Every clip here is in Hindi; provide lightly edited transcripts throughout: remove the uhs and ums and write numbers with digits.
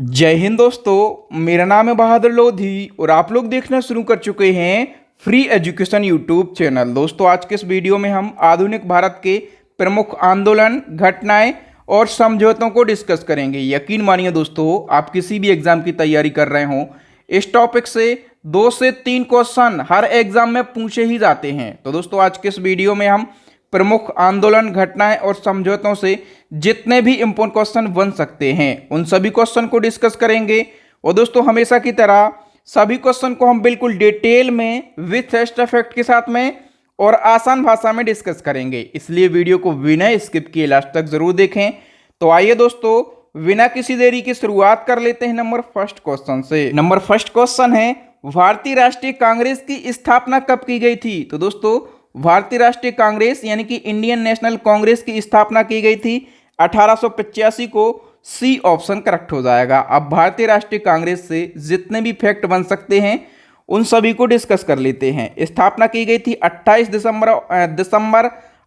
जय हिंद दोस्तों, मेरा नाम है बहादुर लोधी और आप लोग देखना शुरू कर चुके हैं फ्री एजुकेशन यूट्यूब चैनल। दोस्तों, आज के इस वीडियो में हम आधुनिक भारत के प्रमुख आंदोलन, घटनाएं और समझौतों को डिस्कस करेंगे। यकीन मानिए दोस्तों, आप किसी भी एग्जाम की तैयारी कर रहे हो, इस टॉपिक से 2 से 3 क्वेश्चन हर एग्जाम में पूछे ही जाते हैं। तो दोस्तों, आज के इस वीडियो में हम प्रमुख आंदोलन, घटनाएं और समझौतों से जितने भी इंपॉर्टेंट क्वेश्चन बन सकते हैं उन सभी क्वेश्चन को डिस्कस करेंगे। और दोस्तों, हमेशा की तरह सभी क्वेश्चन को हम बिल्कुल डिटेल में विथ टेस्ट इफेक्ट के साथ में और आसान भाषा में डिस्कस करेंगे, इसलिए वीडियो को बिना स्किप किए लास्ट तक जरूर देखें। तो आइए दोस्तों, बिना किसी देरी की शुरुआत कर लेते हैं नंबर फर्स्ट क्वेश्चन से। नंबर फर्स्ट क्वेश्चन है, भारतीय राष्ट्रीय कांग्रेस की स्थापना कब की गई थी? तो दोस्तों, भारतीय राष्ट्रीय कांग्रेस यानी कि इंडियन नेशनल कांग्रेस की स्थापना की गई थी 1885 को। सी ऑप्शन करेक्ट हो जाएगा। अब भारतीय राष्ट्रीय कांग्रेस से जितने भी फैक्ट बन सकते हैं उन सभी को डिस्कस कर लेते हैं। स्थापना की गई थी 28 दिसंबर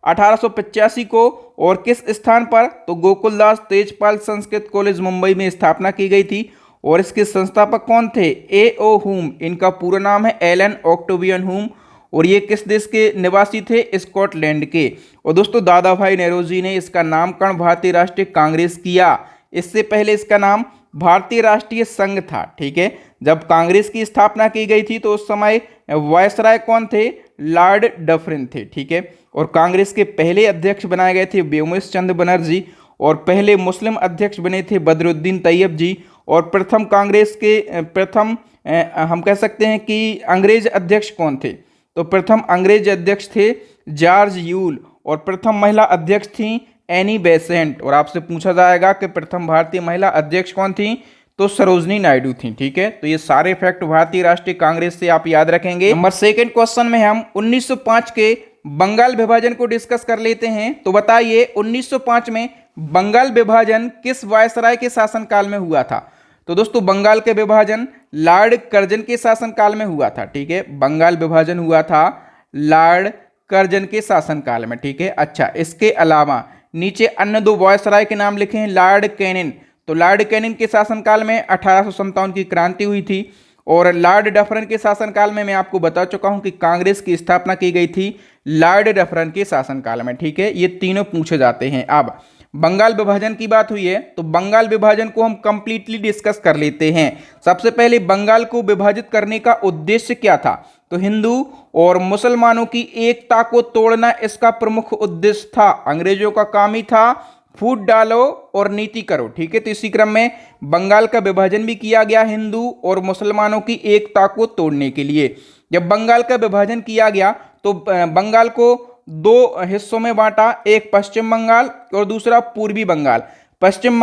1885 को। और किस स्थान पर? तो गोकुलदास तेजपाल संस्कृत कॉलेज मुंबई में स्थापना की गई थी। और इसके संस्थापक कौन थे? ए ओ हुम। इनका पूरा नाम है एलन ऑक्टेवियन हुम। और ये किस देश के निवासी थे? स्कॉटलैंड के। और दोस्तों, दादा भाई नेहरू ने इसका नामकरण भारतीय राष्ट्रीय कांग्रेस किया। इससे पहले इसका नाम भारतीय राष्ट्रीय संघ था। ठीक है, जब कांग्रेस की स्थापना की गई थी तो उस समय वायसराय कौन थे? लॉर्ड डफरिन थे। ठीक है, और कांग्रेस के पहले अध्यक्ष बनाए गए थे व्योमेश चंद्र बनर्जी। और पहले मुस्लिम अध्यक्ष बने थे बदरुद्दीन तैयब जी। और प्रथम कांग्रेस के हम कह सकते हैं कि अंग्रेज अध्यक्ष कौन थे? तो प्रथम अंग्रेज अध्यक्ष थे जॉर्ज यूल। और प्रथम महिला अध्यक्ष थी एनी बेसेंट। और आपसे पूछा जाएगा कि प्रथम भारतीय महिला अध्यक्ष कौन थी? तो सरोजनी नायडू थी। ठीक है, तो ये सारे फैक्ट भारतीय राष्ट्रीय कांग्रेस से आप याद रखेंगे। नंबर सेकंड क्वेश्चन में हम 1905 के बंगाल विभाजन को डिस्कस कर लेते हैं। तो बताइए, 1905 में बंगाल विभाजन किस वायसराय के शासनकाल में हुआ था? तो दोस्तों, बंगाल के विभाजन लॉर्ड कर्जन के शासनकाल में हुआ था। ठीक है, बंगाल विभाजन हुआ था लॉर्ड कर्जन के शासनकाल में। ठीक है, अच्छा, इसके अलावा नीचे अन्य 2 वायसराय के नाम लिखे हैं। लॉर्ड कैनिन, तो लॉर्ड कैनिन के शासनकाल में 1857 की क्रांति हुई थी। और लॉर्ड डफरन के शासनकाल में मैं आपको बता चुका हूं कि कांग्रेस की स्थापना की गई थी लॉर्ड डफरन के शासनकाल में। ठीक है, ये तीनों पूछे जाते हैं। अब बंगाल विभाजन की बात हुई है तो बंगाल विभाजन को हम कंप्लीटली डिस्कस कर लेते हैं। सबसे पहले बंगाल को विभाजित करने का उद्देश्य क्या था? तो हिंदू और मुसलमानों की एकता को तोड़ना इसका प्रमुख उद्देश्य था। अंग्रेजों का काम ही था फूट डालो और नीति करो। ठीक है, तो इसी क्रम में बंगाल का विभाजन भी किया गया हिंदू और मुसलमानों की एकता को तोड़ने के लिए। जब बंगाल का विभाजन किया गया तो बंगाल को 2 हिस्सों में बांटा, एक पश्चिम बंगाल और दूसरा पूर्वी बंगाल। पश्चिम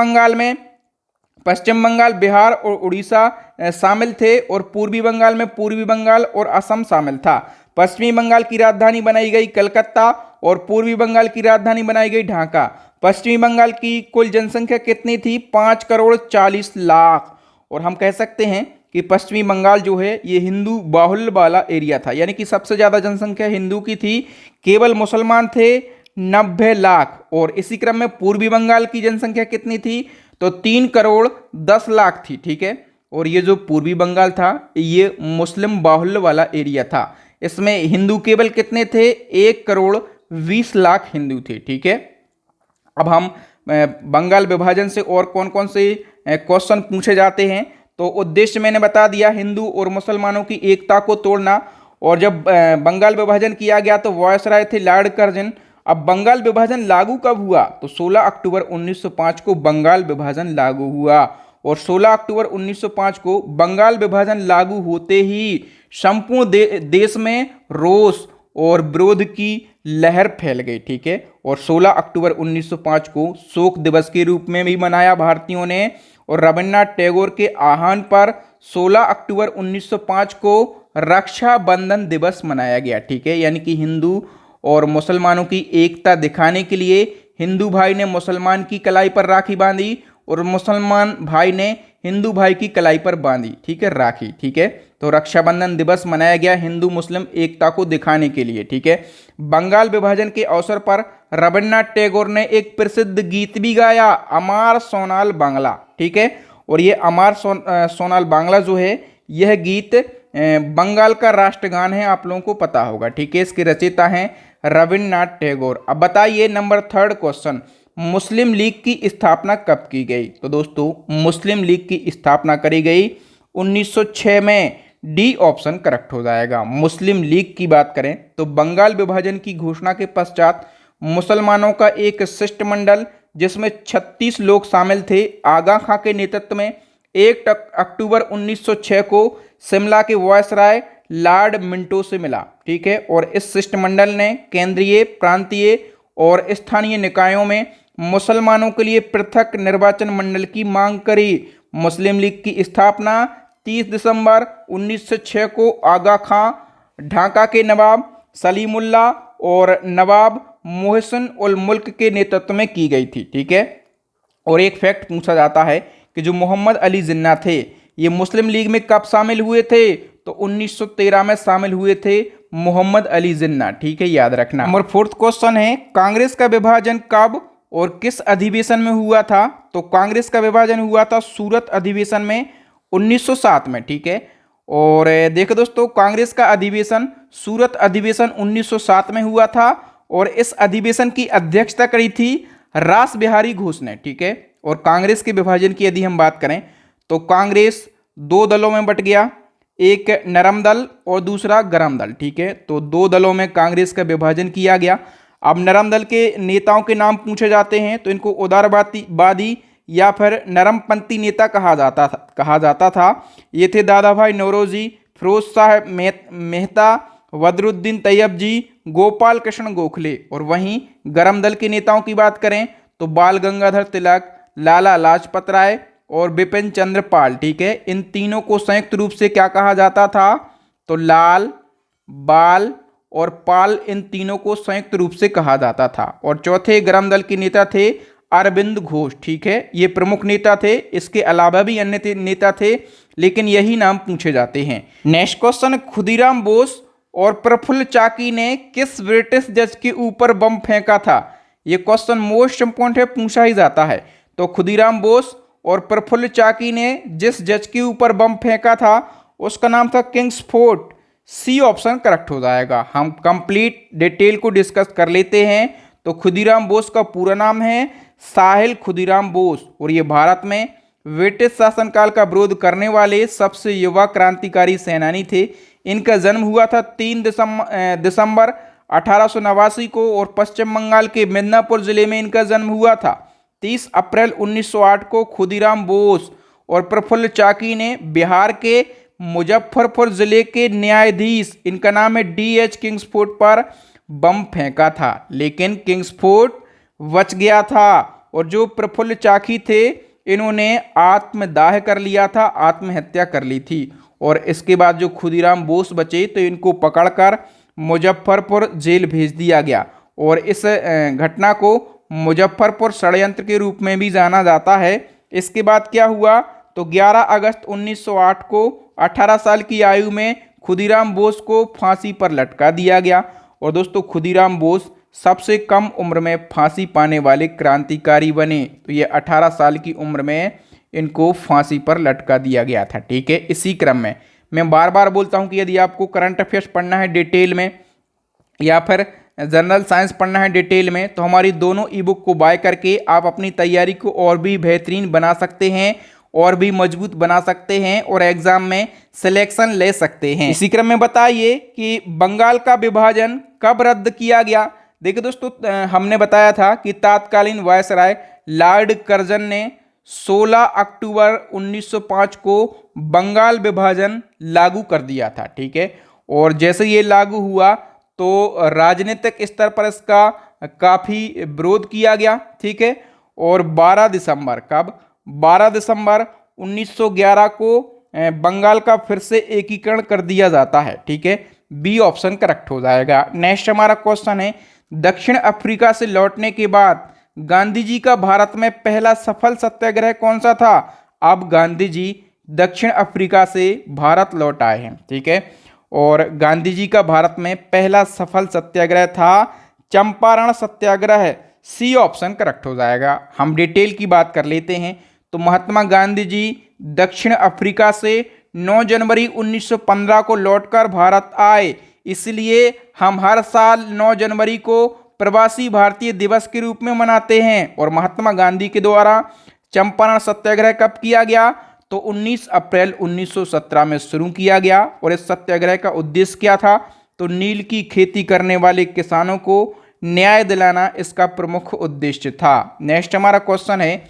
बंगाल बिहार और उड़ीसा शामिल थे। और पूर्वी बंगाल में पूर्वी बंगाल और असम शामिल था। पश्चिमी बंगाल की राजधानी बनाई गई कलकत्ता और पूर्वी बंगाल की राजधानी बनाई गई ढाका। पश्चिमी बंगाल की कुल जनसंख्या कितनी थी? 5 करोड़ 40 लाख। और हम कह सकते हैं कि पश्चिमी बंगाल जो है ये हिंदू बाहुल्य वाला एरिया था, यानी कि सबसे ज़्यादा जनसंख्या हिंदू की थी। केवल मुसलमान थे 90 लाख। और इसी क्रम में पूर्वी बंगाल की जनसंख्या कितनी थी? तो 3 करोड़ 10 लाख थी। ठीक है, और ये जो पूर्वी बंगाल था ये मुस्लिम बाहुल्य वाला एरिया था। इसमें हिंदू केवल कितने थे? 1 करोड़ 20 लाख हिंदू थे। ठीक है, अब हम बंगाल विभाजन से और कौन कौन से क्वेश्चन पूछे जाते हैं। तो उद्देश्य मैंने बता दिया, हिंदू और मुसलमानों की एकता को तोड़ना। और जब बंगाल विभाजन किया गया तो वायसराय थे लॉर्ड कर्जन। अब बंगाल विभाजन लागू कब हुआ? तो 16 अक्टूबर 1905 को बंगाल विभाजन लागू हुआ। और 16 अक्टूबर 1905 को बंगाल विभाजन लागू होते ही संपूर्ण देश में रोष और विरोध की लहर फैल गई। ठीक है, और 16 अक्टूबर 1905 को शोक दिवस के रूप में भी मनाया भारतीयों ने। और रविन्द्रनाथ टैगोर के आह्वान पर 16 अक्टूबर 1905 को रक्षाबंधन दिवस मनाया गया। ठीक है, यानी कि हिंदू और मुसलमानों की एकता दिखाने के लिए हिंदू भाई ने मुसलमान की कलाई पर राखी बांधी और मुसलमान भाई ने हिंदू भाई की कलाई पर बांधी। ठीक है, राखी। ठीक है, तो रक्षाबंधन दिवस मनाया गया हिंदू मुस्लिम एकता को दिखाने के लिए। ठीक है, बंगाल विभाजन के अवसर पर रविन्द्रनाथ टैगोर ने एक प्रसिद्ध गीत भी गाया, अमार सोनाल बांग्ला। ठीक है, और ये अमर सोनाल बांग्ला जो है यह गीत बंगाल का राष्ट्रगान है, आप लोगों को पता होगा। ठीक है, इसके रचयिता हैं रविन्द्रनाथ टैगोर। अब बताइए नंबर 3 क्वेश्चन, मुस्लिम लीग की स्थापना कब की गई? तो दोस्तों मुस्लिम लीग की स्थापना करी गई 1906 में। डी ऑप्शन करेक्ट हो जाएगा। मुस्लिम लीग की बात करें तो बंगाल विभाजन की घोषणा के पश्चात मुसलमानों का एक शिष्टमंडल जिसमें 36 लोग शामिल थे, आगा खां के नेतृत्व में 1 अक्टूबर 1906 को शिमला के वायसराय लॉर्ड मिंटो से मिला। ठीक है, और इस शिष्टमंडल ने केंद्रीय, प्रांतीय और स्थानीय निकायों में मुसलमानों के लिए पृथक निर्वाचन मंडल की मांग करी। मुस्लिम लीग की स्थापना 30 दिसंबर 1906 को आगा खां, ढाका के नवाब सलीमुल्लाह और नवाब मोहसिन उल मुल्क के नेतृत्व में की गई थी। ठीक है, और एक फैक्ट पूछा जाता है कि जो मोहम्मद अली जिन्ना थे ये मुस्लिम लीग में कब शामिल हुए थे? तो 1913 में शामिल हुए थे मोहम्मद अली जिन्ना। ठीक है, याद रखना। नंबर 4 क्वेश्चन है, कांग्रेस का विभाजन कब और किस अधिवेशन में हुआ था? तो कांग्रेस का विभाजन हुआ था सूरत अधिवेशन में 1907 में। ठीक है, और देखो दोस्तों कांग्रेस का अधिवेशन सूरत अधिवेशन 1907 में हुआ था और इस अधिवेशन की अध्यक्षता करी थी रास बिहारी घोष ने। ठीक है, और कांग्रेस के विभाजन की यदि हम बात करें तो कांग्रेस 2 दलों में बट गया, एक नरम दल और दूसरा गरम दल। ठीक है, तो 2 दलों में कांग्रेस का विभाजन किया गया। अब नरम दल के नेताओं के नाम पूछे जाते हैं तो इनको उदारवादी या फिर नरमपंथी नेता कहा जाता था। ये थे दादा भाई नौरोजी, फिरोज शाह मेहता, बदरुद्दीन तैयब जी, गोपाल कृष्ण गोखले। और वहीं गरम दल के नेताओं की बात करें तो बाल गंगाधर तिलक, लाला लाजपत राय और बिपिन चंद्र पाल। ठीक है, इन तीनों को संयुक्त रूप से क्या कहा जाता था? तो लाल, बाल और पाल, इन तीनों को संयुक्त रूप से कहा जाता था। और चौथे गरम दल के नेता थे अरविंद घोष। ठीक है, ये प्रमुख नेता थे, इसके अलावा भी अन्य नेता थे लेकिन यही नाम पूछे जाते हैं। नेक्स्ट क्वेश्चन, खुदीराम बोस और प्रफुल्ल चाकी ने किस ब्रिटिश जज के ऊपर बम फेंका था? ये क्वेश्चन मोस्ट इंपोर्टेंट है, पूछा ही जाता है। तो खुदीराम बोस और प्रफुल्ल चाकी ने जिस जज के ऊपर बम फेंका था उसका नाम था किंग्सफोर्ड। सी ऑप्शन करेक्ट हो जाएगा। हम कंप्लीट डिटेल को डिस्कस कर लेते हैं। तो खुदीराम बोस का पूरा नाम है साहिल खुदीराम बोस और ये भारत में ब्रिटिश शासनकाल का विरोध करने वाले सबसे युवा क्रांतिकारी सेनानी थे। इनका जन्म हुआ था 3 दिसंबर 1889 को और पश्चिम बंगाल के मिदनापुर जिले में इनका जन्म हुआ था। 30 अप्रैल 1908 को खुदीराम बोस और प्रफुल्ल चाकी ने बिहार के मुजफ्फरपुर जिले के न्यायाधीश, इनका नाम है D.H. किंग्सफोर्ड पर बम फेंका था, लेकिन किंग्सफोर्ड बच गया था। और जो प्रफुल्ल चाकी थे इन्होंने आत्मदाह कर लिया था, आत्महत्या कर ली थी। और इसके बाद जो खुदीराम बोस बचे तो इनको पकड़कर मुजफ्फरपुर जेल भेज दिया गया। और इस घटना को मुजफ्फरपुर षड्यंत्र के रूप में भी जाना जाता है। इसके बाद क्या हुआ तो 11 अगस्त 1908 को 18 साल की आयु में खुदीराम बोस को फांसी पर लटका दिया गया। और दोस्तों खुदीराम बोस सबसे कम उम्र में फांसी पाने वाले क्रांतिकारी बने। तो ये 18 साल की उम्र में इनको फांसी पर लटका दिया गया था। ठीक है, इसी क्रम में मैं बार बार बोलता हूं कि यदि आपको करंट अफेयर्स पढ़ना है डिटेल में या फिर जनरल साइंस पढ़ना है डिटेल में तो हमारी दोनों ई बुक को बाय करके आप अपनी तैयारी को और भी बेहतरीन बना सकते हैं और भी मजबूत बना सकते हैं और एग्जाम में सिलेक्शन ले सकते हैं। इसी क्रम में बताइए कि बंगाल का विभाजन कब रद्द किया गया? देखिए दोस्तों हमने बताया था कि तत्कालीन वायसराय लॉर्ड कर्जन ने 16 अक्टूबर 1905 को बंगाल विभाजन लागू कर दिया था। ठीक है, और जैसे ये लागू हुआ तो राजनीतिक स्तर पर इसका काफ़ी विरोध किया गया। ठीक है, और 12 दिसंबर 1911 को बंगाल का फिर से एकीकरण कर दिया जाता है। ठीक है, बी ऑप्शन करेक्ट हो जाएगा। नेक्स्ट हमारा क्वेश्चन है, दक्षिण अफ्रीका से लौटने के बाद गांधी जी का भारत में पहला सफल सत्याग्रह कौन सा था? अब गांधी जी दक्षिण अफ्रीका से भारत लौट आए हैं। ठीक है, और गांधी जी का भारत में पहला सफल सत्याग्रह था चंपारण सत्याग्रह। सी ऑप्शन करेक्ट हो जाएगा। हम डिटेल की बात कर लेते हैं। तो महात्मा गांधी जी दक्षिण अफ्रीका से 9 जनवरी 1915 को लौटकर भारत आए, इसलिए हम हर साल 9 जनवरी को प्रवासी भारतीय दिवस के रूप में मनाते हैं। और महात्मा गांधी के द्वारा चंपारण सत्याग्रह कब किया गया? तो 19 अप्रैल 1917 में शुरू किया गया। और इस सत्याग्रह का उद्देश्य क्या था? तो नील की खेती करने वाले किसानों को न्याय दिलाना इसका प्रमुख उद्देश्य था। नेक्स्ट हमारा क्वेश्चन है,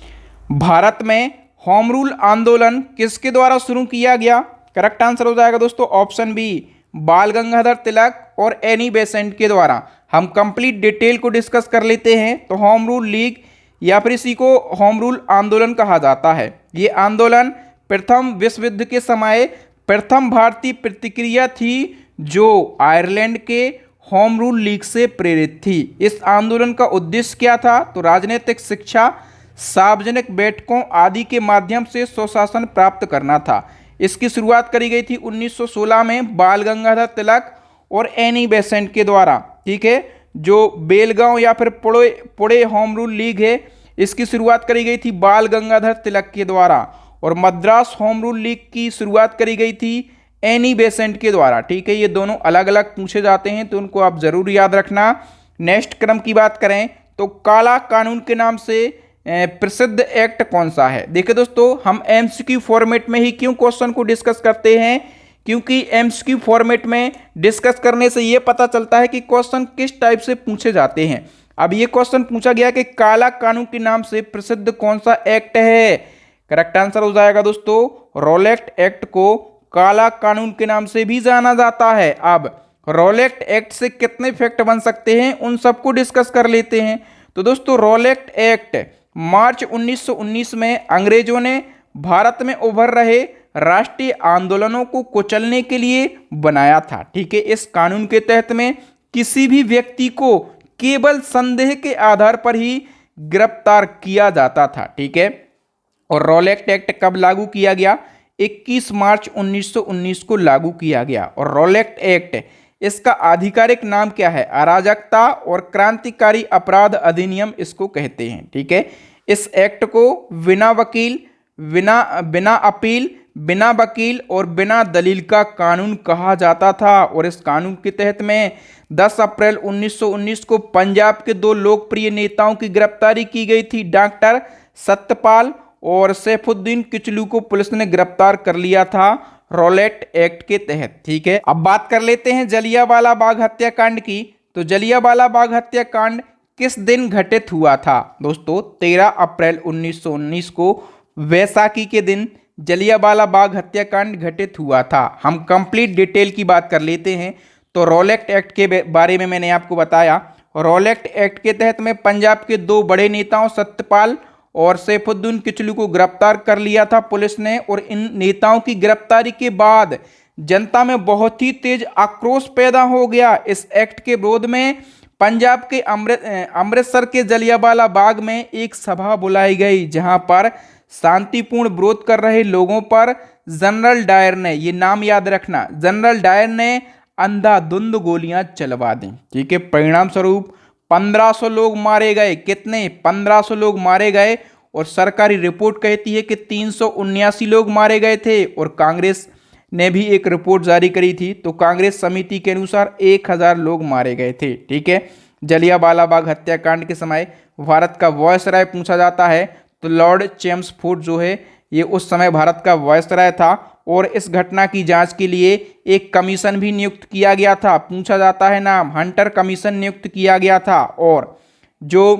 भारत में होम रूल आंदोलन किसके द्वारा शुरू किया गया? करेक्ट आंसर हो जाएगा दोस्तों ऑप्शन बी, बाल गंगाधर तिलक और एनी बेसेंट के द्वारा। हम कंप्लीट डिटेल को डिस्कस कर लेते हैं। तो होम रूल लीग या फिर इसी को होम रूल आंदोलन कहा जाता है। ये आंदोलन प्रथम विश्व युद्ध के समय प्रथम भारतीय प्रतिक्रिया थी जो आयरलैंड के होम रूल लीग से प्रेरित थी। इस आंदोलन का उद्देश्य क्या था? तो राजनीतिक शिक्षा, सार्वजनिक बैठकों आदि के माध्यम से स्वशासन प्राप्त करना था। इसकी शुरुआत करी गई थी 1916 में बाल गंगाधर तिलक और एनी बेसेंट के द्वारा। ठीक है, जो बेलगांव या फिर पुणे होम रूल लीग है, इसकी शुरुआत करी गई थी बाल गंगाधर तिलक के द्वारा। और मद्रास होम रूल लीग की शुरुआत करी गई थी एनी बेसेंट के द्वारा। ठीक है, ये दोनों अलग अलग पूछे जाते हैं तो उनको आप जरूर याद रखना। नेक्स्ट क्रम की बात करें तो काला कानून के नाम से प्रसिद्ध एक्ट कौन सा है? देखिए दोस्तों, हम एमसीक्यू फॉर्मेट में ही क्यों क्वेश्चन को डिस्कस करते हैं? क्योंकि एमसीक्यू फॉर्मेट में डिस्कस करने से यह पता चलता है कि क्वेश्चन किस टाइप से पूछे जाते हैं। अब ये क्वेश्चन पूछा गया कि काला कानून के नाम से प्रसिद्ध कौन सा एक्ट है? करेक्ट आंसर हो जाएगा दोस्तों रॉलेट एक्ट को काला कानून के नाम से भी जाना जाता है। अब रॉलेट एक्ट से कितने फैक्ट बन सकते हैं उन सबको डिस्कस कर लेते हैं। तो दोस्तों रॉलेट एक्ट मार्च 1919 में अंग्रेजों ने भारत में उभर रहे राष्ट्रीय आंदोलनों को कुचलने के लिए बनाया था। ठीक है, इस कानून के तहत में किसी भी व्यक्ति को केवल संदेह के आधार पर ही गिरफ्तार किया जाता था। ठीक है, और रॉलेट एक्ट कब लागू किया गया? 21 मार्च 1919 को लागू किया गया। और रॉलेट एक्ट इसका आधिकारिक नाम क्या है? अराजकता और क्रांतिकारी अपराध अधिनियम इसको कहते हैं। ठीक है, इस एक्ट को बिना वकील, बिना अपील, बिना वकील और बिना दलील का कानून कहा जाता था। और इस कानून के तहत में 10 अप्रैल 1919 को पंजाब के 2 लोकप्रिय नेताओं की गिरफ्तारी की गई थी। डॉक्टर सत्यपाल और सैफुद्दीन किचलू को पुलिस ने गिरफ्तार कर लिया था रॉलेट एक्ट के तहत। ठीक है, अब बात कर लेते हैं जलियांवाला बाग हत्याकांड की। तो जलियांवाला बाग हत्याकांड किस दिन घटित हुआ था? दोस्तों 13 अप्रैल 1919 को वैसाखी के दिन जलियांवाला बाग हत्याकांड घटित हुआ था। हम कंप्लीट डिटेल की बात कर लेते हैं। तो रॉलेट एक्ट के बारे में मैंने आपको बताया। रॉलेट एक्ट के तहत में पंजाब के 2 बड़े नेताओं सत्यपाल और सैफुद्दीन किचलू को गिरफ्तार कर लिया था पुलिस ने। और इन नेताओं की गिरफ्तारी के बाद जनता में बहुत ही तेज आक्रोश पैदा हो गया। इस एक्ट के विरोध में पंजाब के अमृतसर के जलियांवाला बाग में एक सभा बुलाई गई, जहां पर शांतिपूर्ण विरोध कर रहे लोगों पर जनरल डायर ने, ये नाम याद रखना, जनरल डायर ने अंधाधुंध गोलियां चलवा दी। ठीक है, परिणाम स्वरूप 1500 लोग मारे गए। कितने? 1500 लोग मारे गए। और सरकारी रिपोर्ट कहती है कि 379 लोग मारे गए थे। और कांग्रेस ने भी एक रिपोर्ट जारी करी थी, तो कांग्रेस समिति के अनुसार 1000 लोग मारे गए थे। ठीक है, जलियांवाला बाग हत्याकांड के समय भारत का वायसराय पूछा जाता है, तो लॉर्ड चेम्सफोर्ड जो है ये उस समय भारत का वायसराय था। और इस घटना की जांच के लिए एक कमीशन भी नियुक्त किया गया था, पूछा जाता है नाम, हंटर कमीशन नियुक्त किया गया था। और जो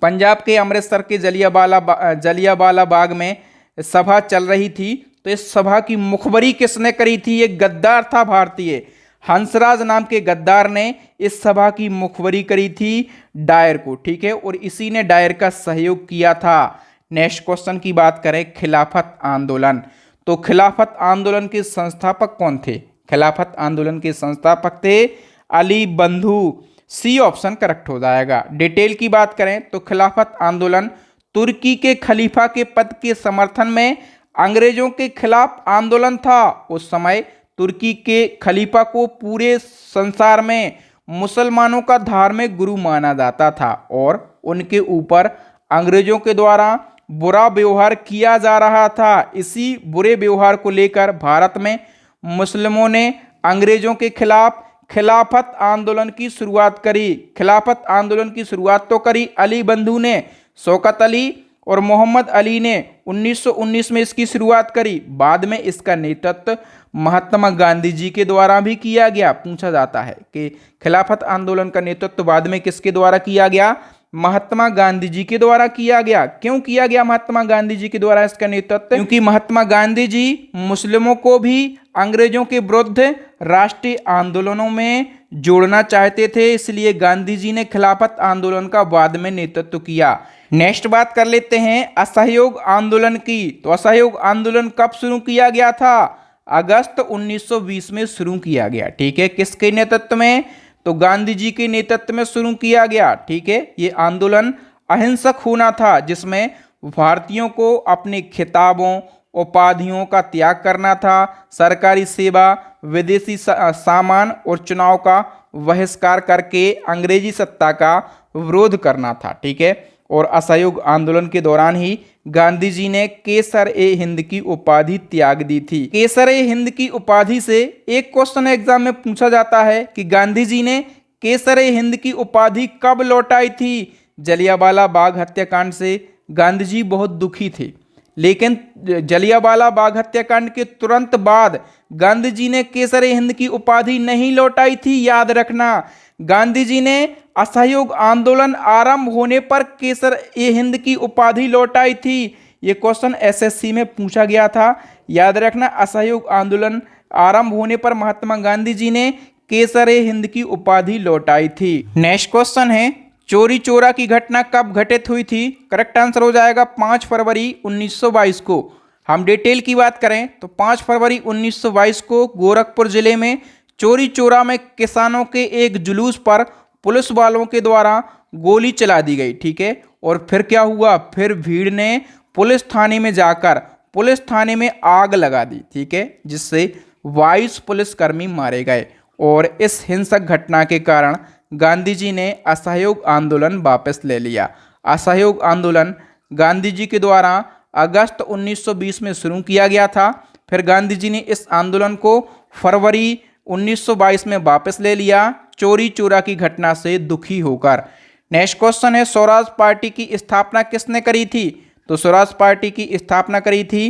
पंजाब के अमृतसर के जलियांवाला बाग में सभा चल रही थी, तो इस सभा की मुखबरी किसने करी थी? एक गद्दार था भारतीय, हंसराज नाम के गद्दार ने इस सभा की मुखबरी करी थी डायर को। ठीक है, और इसी ने डायर का सहयोग किया था। नेक्स्ट क्वेश्चन की बात करें, खिलाफत आंदोलन। तो खिलाफत आंदोलन के संस्थापक कौन थे? खिलाफत आंदोलन के संस्थापक थे अली बंधु। सी ऑप्शन करेक्ट हो जाएगा। डिटेल की बात करें तो खिलाफत आंदोलन तुर्की के खलीफा के पद के समर्थन में अंग्रेजों के खिलाफ आंदोलन था। उस समय तुर्की के खलीफा को पूरे संसार में मुसलमानों का धार्मिक गुरु माना जाता था और उनके ऊपर अंग्रेजों के द्वारा बुरा व्यवहार किया जा रहा था। इसी बुरे व्यवहार को लेकर भारत में मुस्लिमों ने अंग्रेजों के खिलाफ खिलाफत आंदोलन की शुरुआत करी। खिलाफत आंदोलन की शुरुआत तो करी अली बंधु ने, शौकत अली और मोहम्मद अली ने 1919 में इसकी शुरुआत करी। बाद में इसका नेतृत्व महात्मा गांधी जी के द्वारा भी किया गया। पूछा जाता है कि खिलाफत आंदोलन का नेतृत्व बाद में किसके द्वारा किया गया? महात्मा गांधी जी के द्वारा किया गया। क्यों किया गया महात्मा गांधी जी के द्वारा इसका नेतृत्व? क्योंकि महात्मा गांधी जी मुस्लिमों को भी अंग्रेजों के विरुद्ध राष्ट्रीय आंदोलनों में जोड़ना चाहते थे, इसलिए गांधी जी ने खिलाफत आंदोलन का बाद में नेतृत्व किया। नेक्स्ट बात कर लेते हैं असहयोग आंदोलन की। तो असहयोग आंदोलन कब शुरू किया गया था? अगस्त 1920 में शुरू किया गया। ठीक है, किसके नेतृत्व में? तो गांधी जी के नेतृत्व में शुरू किया गया। ठीक है, ये आंदोलन अहिंसक होना था, जिसमें भारतीयों को अपने खिताबों उपाधियों का त्याग करना था, सरकारी सेवा, विदेशी सामान और चुनाव का बहिष्कार करके अंग्रेजी सत्ता का विरोध करना था। ठीक है, और असहयोग आंदोलन के दौरान ही गांधी जी ने केसर ए हिंद की उपाधि त्याग दी थी। केसर ए हिंद की उपाधि से एक क्वेश्चन एग्जाम में पूछा जाता है कि गांधी जी ने केसर ए हिंद की उपाधि कब लौटाई थी? जलियांवाला बाग हत्याकांड से गांधी जी बहुत दुखी थे, लेकिन जलियांवाला बाग हत्याकांड के तुरंत बाद गांधी जी ने केसर ए हिंद की उपाधि नहीं लौटाई थी। याद रखना, गांधी जी ने असहयोग आंदोलन आरंभ होने पर केसर ए हिंद की उपाधि लौटाई थी। ये क्वेश्चन एसएससी में पूछा गया था। याद रखना, असहयोग आंदोलन आरंभ होने पर महात्मा गांधी जी ने केसर ए हिंद की उपाधि लौटाई थी। नेक्स्ट क्वेश्चन है चोरी चोरा की घटना कब घटित हुई थी? करेक्ट आंसर हो जाएगा 5 फरवरी 1922 को। हम डिटेल की बात करें तो 5 फरवरी 1922 को गोरखपुर जिले में चोरी चोरा में किसानों के एक जुलूस पर पुलिस वालों के द्वारा गोली चला दी गई। ठीक है, और फिर क्या हुआ? फिर भीड़ ने पुलिस थाने में जाकर पुलिस थाने में आग लगा दी। ठीक है, जिससे 22 पुलिसकर्मी मारे गए। और इस हिंसक घटना के कारण गांधी जी ने असहयोग आंदोलन वापस ले लिया। असहयोग आंदोलन गांधी जी के द्वारा अगस्त 1920 में शुरू किया गया था। फिर गांधी जी ने इस आंदोलन को फरवरी 1922 में वापस ले लिया, चोरी चोरा की घटना से दुखी होकर। नेक्स्ट क्वेश्चन है स्वराज पार्टी की स्थापना किसने करी थी? तो स्वराज पार्टी की स्थापना करी थी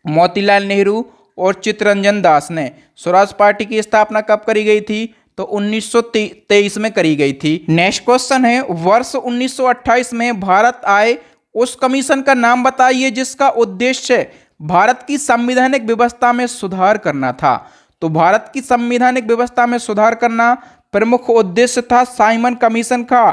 मोतीलाल नेहरू और चित्तरंजन दास ने। स्वराज पार्टी की स्थापना कब करी गई थी? तो 1923 में करी गई थी। नेक्स्ट क्वेश्चन है वर्ष 1928 में भारत आए उस कमीशन का नाम बताइए जिसका उद्देश्य भारत की संवैधानिक व्यवस्था में सुधार करना था। तो भारत की संवैधानिक व्यवस्था में सुधार करना प्रमुख उद्देश्य था साइमन कमीशन का।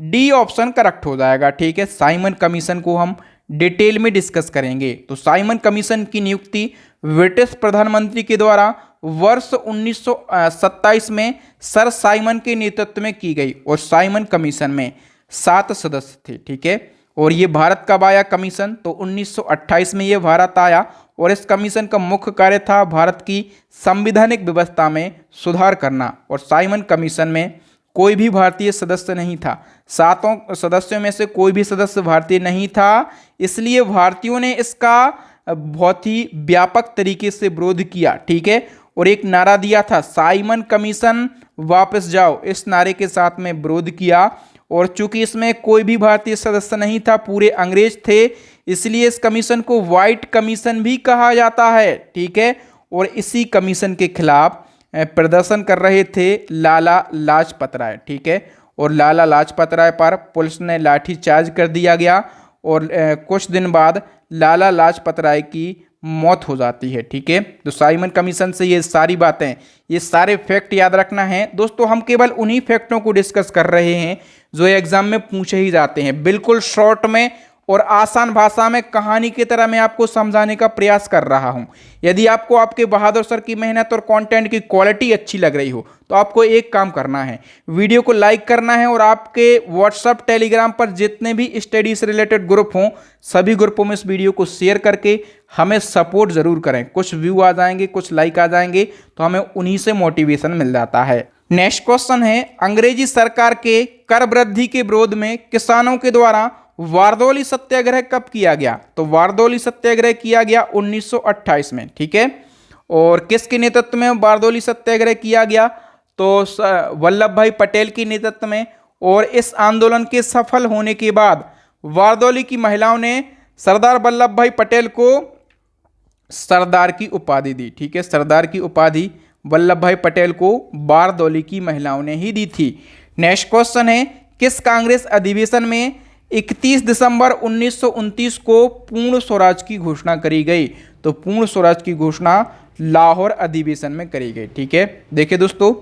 डी ऑप्शन करेक्ट हो जाएगा। ठीक है, साइमन कमीशन को हम डिटेल में डिस्कस करेंगे। तो साइमन कमीशन की नियुक्ति ब्रिटिश प्रधानमंत्री के द्वारा वर्ष 1927 में सर साइमन के नेतृत्व में की गई और साइमन कमीशन में 7 सदस्य थे। ठीक है, और ये भारत कब आया कमीशन? तो 1928 में ये भारत आया और इस कमीशन का मुख्य कार्य था भारत की संवैधानिक व्यवस्था में सुधार करना। और साइमन कमीशन में कोई भी भारतीय सदस्य नहीं था। 7 सदस्यों में से कोई भी सदस्य भारतीय नहीं था, इसलिए भारतीयों ने इसका बहुत ही व्यापक तरीके से विरोध किया। ठीक है, और एक नारा दिया था साइमन कमीशन वापस जाओ, इस नारे के साथ में विरोध किया। और चूंकि इसमें कोई भी भारतीय सदस्य नहीं था, पूरे अंग्रेज थे, इसलिए इस कमीशन को व्हाइट कमीशन भी कहा जाता है। ठीक है, और इसी कमीशन के खिलाफ प्रदर्शन कर रहे थे लाला लाजपत राय। ठीक है, और लाला लाजपत राय पर पुलिस ने लाठीचार्ज कर दिया गया और कुछ दिन बाद लाला लाजपत राय की मौत हो जाती है। ठीक है, तो साइमन कमीशन से ये सारी बातें, ये सारे फैक्ट याद रखना है दोस्तों। हम केवल उन्हीं फैक्टों को डिस्कस कर रहे हैं जो एग्जाम में पूछे ही जाते हैं। बिल्कुल शॉर्ट में और आसान भाषा में कहानी की तरह मैं आपको समझाने का प्रयास कर रहा हूं। यदि आपको आपके बहादुर सर की मेहनत और कंटेंट की क्वालिटी अच्छी लग रही हो तो आपको एक काम करना है, वीडियो को लाइक करना है और आपके व्हाट्सएप टेलीग्राम पर जितने भी स्टडी से रिलेटेड ग्रुप हों सभी ग्रुपों में इस वीडियो को शेयर करके हमें सपोर्ट जरूर करें। कुछ व्यू आ जाएंगे, कुछ लाइक आ जाएंगे तो हमें उन्हीं से मोटिवेशन मिल जाता है। नेक्स्ट क्वेश्चन है अंग्रेजी सरकार के कर वृद्धि के विरोध में किसानों के द्वारा वारदौली सत्याग्रह कब किया गया? तो वारदौली सत्याग्रह किया गया 1928 में, ठीक है। और किसके नेतृत्व में वारदौली सत्याग्रह किया गया? तो वल्लभ भाई पटेल के नेतृत्व में। और इस आंदोलन के सफल होने के बाद वारदौली की महिलाओं ने सरदार वल्लभ भाई पटेल को सरदार की उपाधि दी, ठीक है। सरदार की उपाधि वल्लभ भाई पटेल को बारदौली की महिलाओं ने ही दी थी। नेक्स्ट क्वेश्चन है, किस कांग्रेस अधिवेशन में 31 दिसंबर 1929 को पूर्ण स्वराज की घोषणा करी गई? तो पूर्ण स्वराज की घोषणा लाहौर अधिवेशन में करी गई, ठीक है। देखिए दोस्तों,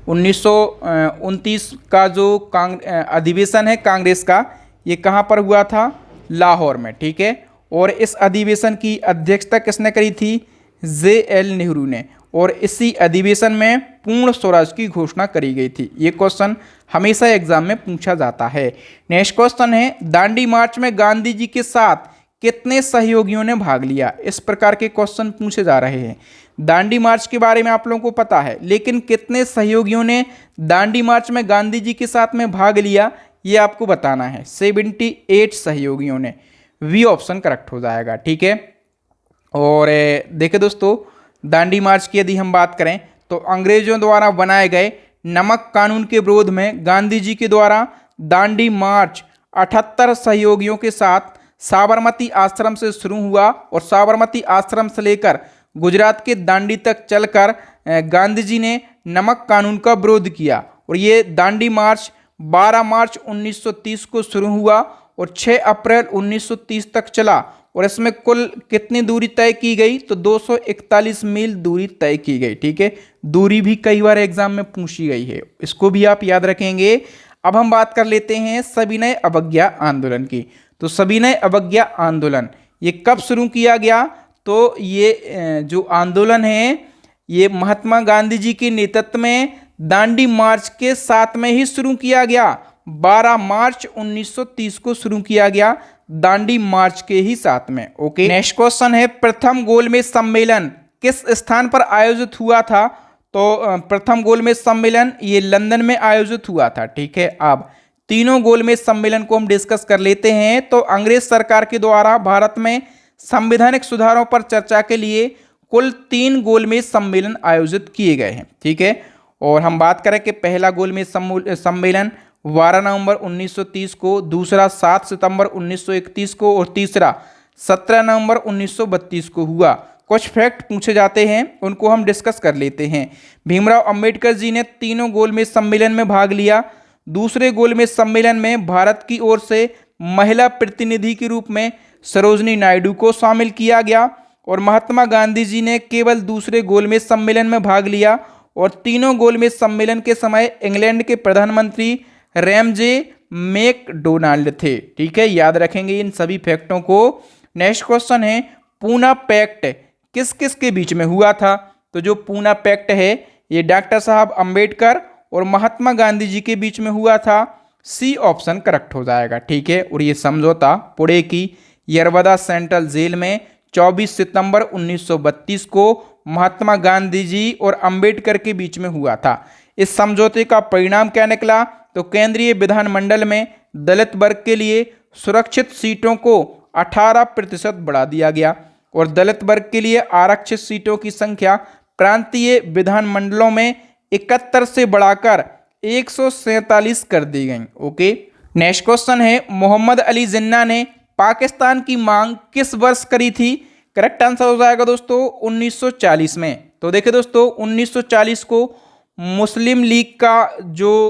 1929 का जो अधिवेशन है कांग्रेस का, ये कहाँ पर हुआ था? लाहौर में, ठीक है। और इस अधिवेशन की अध्यक्षता किसने करी थी? JL नेहरू ने। और इसी अधिवेशन में पूर्ण स्वराज की घोषणा करी गई थी। ये क्वेश्चन हमेशा एग्जाम में पूछा जाता है। नेक्स्ट क्वेश्चन है, दांडी मार्च में गांधी जी के साथ कितने सहयोगियों ने भाग लिया? इस प्रकार के क्वेश्चन पूछे जा रहे हैं। दांडी मार्च के बारे में आप लोगों को पता है, लेकिन कितने सहयोगियों ने दांडी मार्च में गांधी जी के साथ में भाग लिया, ये आपको बताना है। 78 सहयोगियों ने। वी ऑप्शन करेक्ट हो जाएगा, ठीक है। और देखिए दोस्तों, दांडी मार्च की यदि हम बात करें तो अंग्रेजों द्वारा बनाए गए नमक कानून के विरोध में गांधी जी के द्वारा दांडी मार्च 78 सहयोगियों के साथ साबरमती आश्रम से शुरू हुआ और साबरमती आश्रम से लेकर गुजरात के दांडी तक चलकर गांधी जी ने नमक कानून का विरोध किया। और ये दांडी मार्च 12 मार्च 1930 को शुरू हुआ और 6 अप्रैल 1930 तक चला। और इसमें कुल कितनी दूरी तय की गई? तो 241 मील दूरी तय की गई, ठीक है। दूरी भी कई बार एग्जाम में पूछी गई है, इसको भी आप याद रखेंगे। अब हम बात कर लेते हैं सविनय अवज्ञा आंदोलन की। तो सविनय अवज्ञा आंदोलन ये कब शुरू किया गया? तो ये जो आंदोलन है ये महात्मा गांधी जी के नेतृत्व में दांडी मार्च के साथ में ही शुरू किया गया। 12 मार्च 1930 को शुरू किया गया दांडी मार्च के ही साथ में, ओके। नेक्स्ट क्वेश्चन है, प्रथम गोलमेज सम्मेलन किस स्थान पर आयोजित हुआ था? तो प्रथम गोलमेज सम्मेलन ये लंदन में आयोजित हुआ था, ठीक है। अब तीनों गोलमेज सम्मेलन को हम डिस्कस कर लेते हैं। तो अंग्रेज सरकार के द्वारा भारत में संवैधानिक सुधारों पर चर्चा के लिए कुल 3 गोलमेज सम्मेलन आयोजित किए गए हैं, ठीक है। और हम बात करें कि पहला गोलमेज सम्मेलन 12 नवंबर 1930 को, दूसरा 7 सितंबर 1931 को और तीसरा 17 नवंबर 1932 को हुआ। कुछ फैक्ट पूछे जाते हैं, उनको हम डिस्कस कर लेते हैं। भीमराव अंबेडकर जी ने तीनों गोलमेज सम्मेलन में भाग लिया। दूसरे गोलमेज सम्मेलन में भारत की ओर से महिला प्रतिनिधि के रूप में सरोजनी नायडू को शामिल किया गया। और महात्मा गांधी जी ने केवल दूसरे गोलमेज सम्मेलन में भाग लिया। और तीनों गोलमेज सम्मेलन के समय इंग्लैंड के प्रधानमंत्री रैमजे मैकडोनाल्ड थे, ठीक है। याद रखेंगे इन सभी फैक्टों को। नेक्स्ट क्वेश्चन है, पूना पैक्ट किस किस के बीच में हुआ था? तो जो पूना पैक्ट है ये डॉक्टर साहब अंबेडकर और महात्मा गांधी जी के बीच में हुआ था। सी ऑप्शन करेक्ट हो जाएगा, ठीक है। और ये समझौता पुणे की यरवदा सेंट्रल जेल में 24 सितंबर 1932 को महात्मा गांधी जी और अंबेडकर के बीच में हुआ था। इस समझौते का परिणाम क्या निकला? तो केंद्रीय विधानमंडल में दलित वर्ग के लिए सुरक्षित सीटों को 18% बढ़ा दिया गया और दलित वर्ग के लिए आरक्षित सीटों की संख्या प्रांतीय विधानमंडलों में 71 से बढ़ाकर 147 कर दी गई, ओके। नेक्स्ट क्वेश्चन है, मोहम्मद अली जिन्ना ने पाकिस्तान की मांग किस वर्ष करी थी? करेक्ट आंसर हो जाएगा दोस्तों 1940 में। तो देखिए दोस्तों, 1940 को मुस्लिम लीग का जो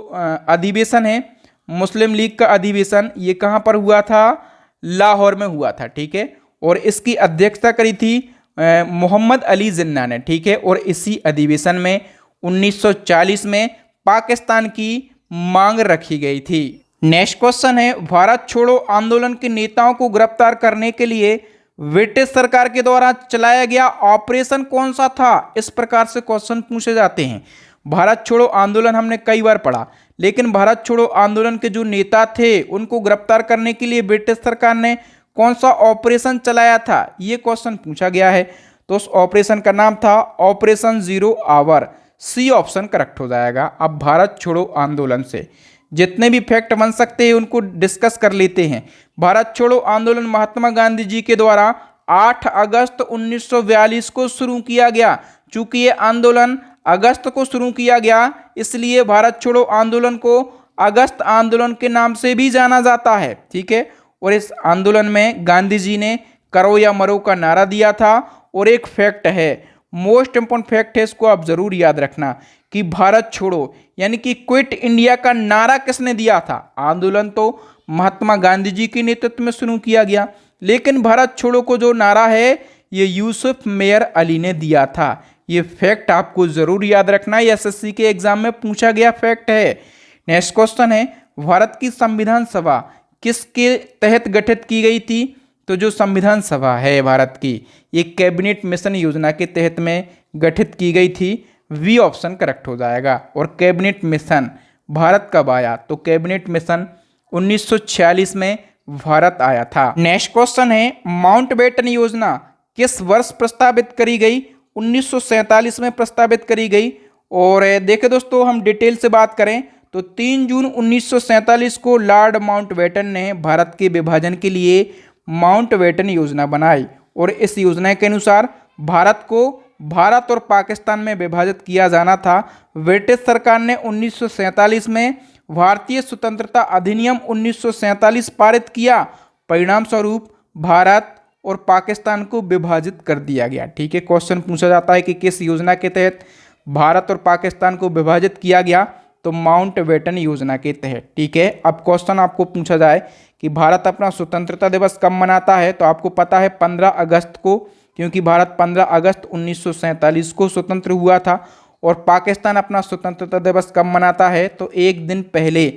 अधिवेशन है, मुस्लिम लीग का अधिवेशन ये कहाँ पर हुआ था? लाहौर में हुआ था, ठीक है। और इसकी अध्यक्षता करी थी मोहम्मद अली जिन्ना ने, ठीक है। और इसी अधिवेशन में 1940 में पाकिस्तान की मांग रखी गई थी। नेक्स्ट क्वेश्चन है, भारत छोड़ो आंदोलन के नेताओं को गिरफ्तार करने के लिए ब्रिटिश सरकार के द्वारा चलाया गया ऑपरेशन कौन सा था? इस प्रकार से क्वेश्चन पूछे जाते हैं। भारत छोड़ो आंदोलन हमने कई बार पढ़ा, लेकिन भारत छोड़ो आंदोलन के जो नेता थे उनको गिरफ्तार करने के लिए ब्रिटिश सरकार ने कौन सा ऑपरेशन चलाया था, ये क्वेश्चन पूछा गया है। तो उस ऑपरेशन का नाम था operation 0 hour. C option correct हो जाएगा। अब भारत छोड़ो आंदोलन से जितने भी फैक्ट बन सकते हैं उनको डिस्कस कर लेते हैं। भारत छोड़ो आंदोलन महात्मा गांधी जी के द्वारा 8 अगस्त 1942 को शुरू किया गया। चूंकि ये आंदोलन अगस्त को शुरू किया गया, इसलिए भारत छोड़ो आंदोलन को अगस्त आंदोलन के नाम से भी जाना जाता है। ठीक है, और इस आंदोलन में गांधी जी ने करो या मरो का नारा दिया था। और एक फैक्ट है, मोस्ट इंपोर्टेंट फैक्ट है, इसको आप जरूर याद रखना कि भारत छोड़ो यानी कि क्विट इंडिया का नारा किसने दिया था। आंदोलन तो महात्मा गांधी जी के नेतृत्व में शुरू किया गया, लेकिन भारत छोड़ो को जो नारा है ये यूसुफ मेयर अली ने दिया था। ये फैक्ट आपको जरूर याद रखना, ये एसएससी के एग्जाम में पूछा गया फैक्ट है। नेक्स्ट क्वेश्चन है, भारत की संविधान सभा किसके तहत गठित की गई थी। तो जो संविधान सभा है भारत की, ये कैबिनेट मिशन योजना के तहत में गठित की गई थी। वी ऑप्शन करेक्ट हो जाएगा। और कैबिनेट मिशन भारत कब आया, तो कैबिनेट मिशन 1946 में भारत आया था। नेक्स्ट क्वेश्चन है, माउंटबेटन योजना किस वर्ष प्रस्तावित करी गई। 1947 में प्रस्तावित करी गई। और देखिए दोस्तों, हम डिटेल से बात करें तो 3 जून 1947 को लॉर्ड माउंटबेटन ने भारत के विभाजन के लिए माउंटबेटन योजना बनाई। और इस योजना के अनुसार भारत को भारत और पाकिस्तान में विभाजित किया जाना था। ब्रिटिश सरकार ने 1947 में भारतीय स्वतंत्रता अधिनियम 1947 पारित किया। परिणाम स्वरूप भारत और पाकिस्तान को विभाजित कर दिया गया। ठीक है, क्वेश्चन पूछा जाता है कि किस योजना के तहत भारत और पाकिस्तान को विभाजित किया गया, तो माउंटबेटन योजना के तहत। ठीक है, अब क्वेश्चन आपको पूछा जाए कि भारत अपना स्वतंत्रता दिवस कब मनाता है, तो आपको पता है 15 अगस्त को, क्योंकि भारत 15 अगस्त 1947 को स्वतंत्र हुआ था। और पाकिस्तान अपना स्वतंत्रता दिवस कब मनाता है, तो एक दिन पहले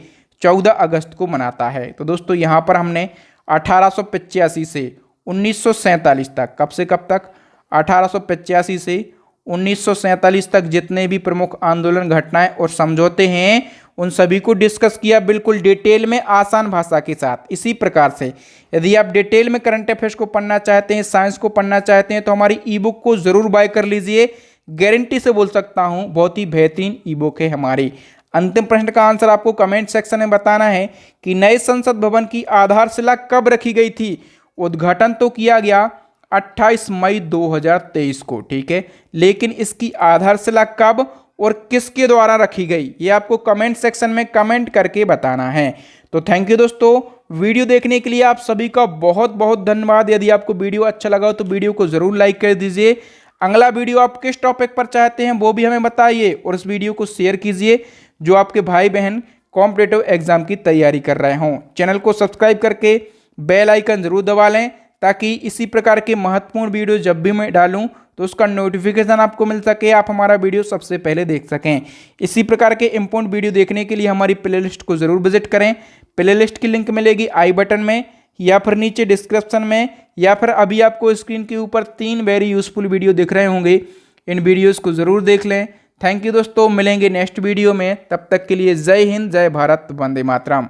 14 अगस्त को मनाता है। तो दोस्तों यहाँ पर हमने 1885 से 1947 तक, कब से कब तक, 1885 से 1947 तक जितने भी प्रमुख आंदोलन, घटनाएं और समझौते हैं उन सभी को डिस्कस किया, बिल्कुल डिटेल में, आसान भाषा के साथ। इसी प्रकार से यदि आप डिटेल में करंट अफेयर्स को पढ़ना चाहते हैं, साइंस को पढ़ना चाहते हैं, तो हमारी ई बुक को जरूर बाय कर लीजिए। गारंटी से बोल सकता हूं, बहुत ही बेहतरीन ई बुक है हमारी। अंतिम प्रश्न का आंसर आपको कमेंट सेक्शन में बताना है कि नए संसद भवन की आधारशिला कब रखी गई थी। उद्घाटन तो किया गया 28 मई 2023 को। ठीक है, लेकिन इसकी आधारशिला कब और किसके द्वारा रखी गई, ये आपको कमेंट सेक्शन में कमेंट करके बताना है। तो थैंक यू दोस्तों, वीडियो देखने के लिए आप सभी का बहुत बहुत धन्यवाद। यदि आपको वीडियो अच्छा लगा हो तो वीडियो को जरूर लाइक कर दीजिए। अगला वीडियो आप किस टॉपिक पर चाहते हैं वो भी हमें बताइए, और इस वीडियो को शेयर कीजिए जो आपके भाई बहन कॉम्पिटिटिव एग्जाम की तैयारी कर रहे हों। चैनल को सब्सक्राइब करके बेल आइकन जरूर दबा लें, ताकि इसी प्रकार के महत्वपूर्ण वीडियो जब भी मैं डालूं तो उसका नोटिफिकेशन आपको मिल सके, आप हमारा वीडियो सबसे पहले देख सकें। इसी प्रकार के इंपॉर्टेंट वीडियो देखने के लिए हमारी प्लेलिस्ट को जरूर विजिट करें। प्लेलिस्ट की लिंक मिलेगी आई बटन में, या फिर नीचे डिस्क्रिप्शन में, या फिर अभी आपको स्क्रीन के ऊपर 3 वेरी यूजफुल वीडियो दिख रहे होंगे। इन वीडियोज़ को ज़रूर देख लें। थैंक यू दोस्तों, मिलेंगे नेक्स्ट वीडियो में। तब तक के लिए जय हिंद, जय भारत, वंदे मातरम।